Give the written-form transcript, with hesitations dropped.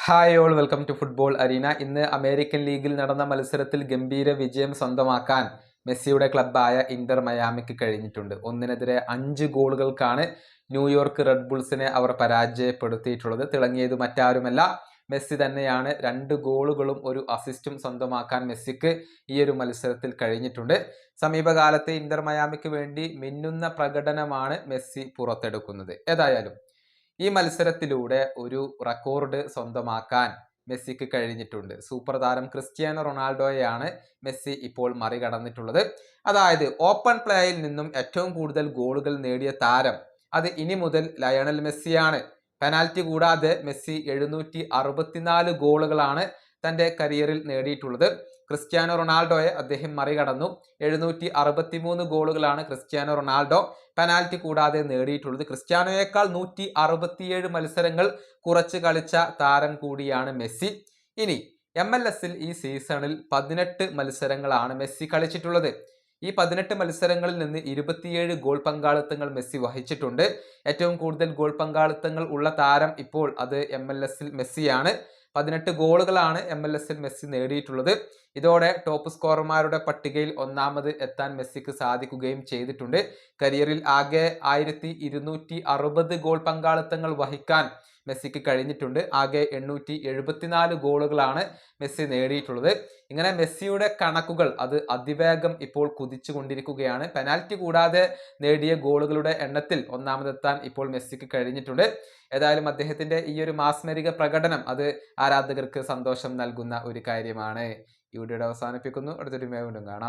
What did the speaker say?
Hi all, welcome to football arena. ഇന്ന് American ലീഗിൽ നടന്ന മത്സരത്തിൽ ഗംഭീര വിജയം സ്വന്തമാക്കാൻ മെസ്സിയുടെ ക്ലബ്ബായ ഇന്റർ മയാമിക്ക് കഴിഞ്ഞിട്ടുണ്ട്. 1-5 ഗോളുകൾക്കാണ് ന്യൂയോർക്ക് റെഡ് ബുൾസിനെ അവർ പരാജയപ്പെടുത്തിയിട്ടുള്ളത്. തിളങ്ങിയത് മറ്റാരുമല്ല, മെസ്സി തന്നെയാണ്. 2 ഗോളുകളും 1 അസിസ്റ്റും സ്വന്തമാക്കാൻ മെസ്സിക്ക് ഈ ഒരു മത്സരത്തിൽ കഴിഞ്ഞിട്ടുണ്ട്. സമീപകാലത്തെ ഇന്റർ മയാമിക്ക് വേണ്ടി മിന്നുന്ന പ്രകടനമാണ് മെസ്സി പുറത്തെടുക്കുന്നത്. ഏതായാലും ഈ മത്സരത്തിലൂടെ ഒരു റെക്കോർഡ് സ്വന്തമാക്കാൻ മെസ്സിക്ക് കഴിഞ്ഞിട്ടുണ്ട്. സൂപ്പർ താരം ക്രിസ്ത്യാനോ റൊണാൾഡോയെയാണ് മെസ്സി ഇപ്പോൾ മറികടന്നിട്ടുള്ളത്. അതായത് ഓപ്പൺ പ്ലേയിൽ നിന്നും ഏറ്റവും കൂടുതൽ ഗോളുകൾ നേടിയ താരം അത് ഇനി മുതൽ ലയണൽ മെസ്സിയാണ്. പെനാൽറ്റി കൂടാതെ മെസ്സി 764 ഗോളുകളാണ് തൻ്റെ കരിയറിൽ നേടിയിട്ടുള്ളത്. ക്രിസ്ത്യാനോ റൊണാൾഡോയെ അദ്ദേഹം മറികടന്നു. 763 ഗോളുകളാണ് ക്രിസ്ത്യാനോ റൊണാൾഡോ പെനാൽറ്റി കൂടാതെ നേടിയിട്ടുള്ളത്. ക്രിസ്ത്യാനോയേക്കാൾ 167 മത്സരങ്ങൾ കുറച്ച് കളിച്ച താരം കൂടിയാണ് മെസ്സി. ഇനി MLS ഈ സീസണിൽ 18 മത്സരങ്ങളാണ് മെസ്സി കളിച്ചിട്ടുള്ളത്. ഈ 18 മത്സരങ്ങളിൽ നിന്ന് 27 ഗോൾ പങ്കാളിത്തങ്ങൾ മെസ്സി വഹിച്ചിട്ടുണ്ട്. ഏറ്റവും കൂടുതൽ ഗോൾ പങ്കാളിത്തങ്ങൾ ഉള്ള താരം ഇപ്പോൾ അത് MLS മെസ്സിയാണ്. 18 ഗോളുകളാണ് MLS മെസ്സി നേടിയിട്ടുള്ളത്. ഇതോടെ ടോപ്പ് സ്കോറർമാരുടെ പട്ടികയിൽ ഒന്നാമത് എത്താൻ മെസ്സിക്ക് സാധിക്കുകയും ചെയ്തിട്ടുണ്ട്. കരിയറിൽ ആകെ 1260 ഗോൾ പങ്കാളിത്തങ്ങൾ വഹിക്കാൻ മെസ്സിക്ക് കഴിഞ്ഞിട്ടുണ്ട്. ആകെ 874 ഗോളുകളാണ് മെസ്സി നേടിയിട്ടുള്ളത്. ഇങ്ങനെ മെസ്സിയുടെ കണക്കുകൾ അത് അതിവേഗം ഇപ്പോൾ കുതിച്ചു കൊണ്ടിരിക്കുകയാണ്. പെനാൽറ്റി കൂടാതെ നേടിയ ഗോളുകളുടെ എണ്ണത്തിൽ ഒന്നാമതെത്താൻ ഇപ്പോൾ മെസ്സിക്ക് കഴിഞ്ഞിട്ടുണ്ട്. ഏതായാലും അദ്ദേഹത്തിന്റെ ഈ ഒരു മാസ്മരിക പ്രകടനം അത് ആരാധകർക്ക് സന്തോഷം നൽകുന്ന ഒരു കാര്യമാണ്. ഈ വീഡിയോയുടെ അവസാനിപ്പിക്കുന്നു. അടുത്തൊരു വീണ്ടും കാണാം.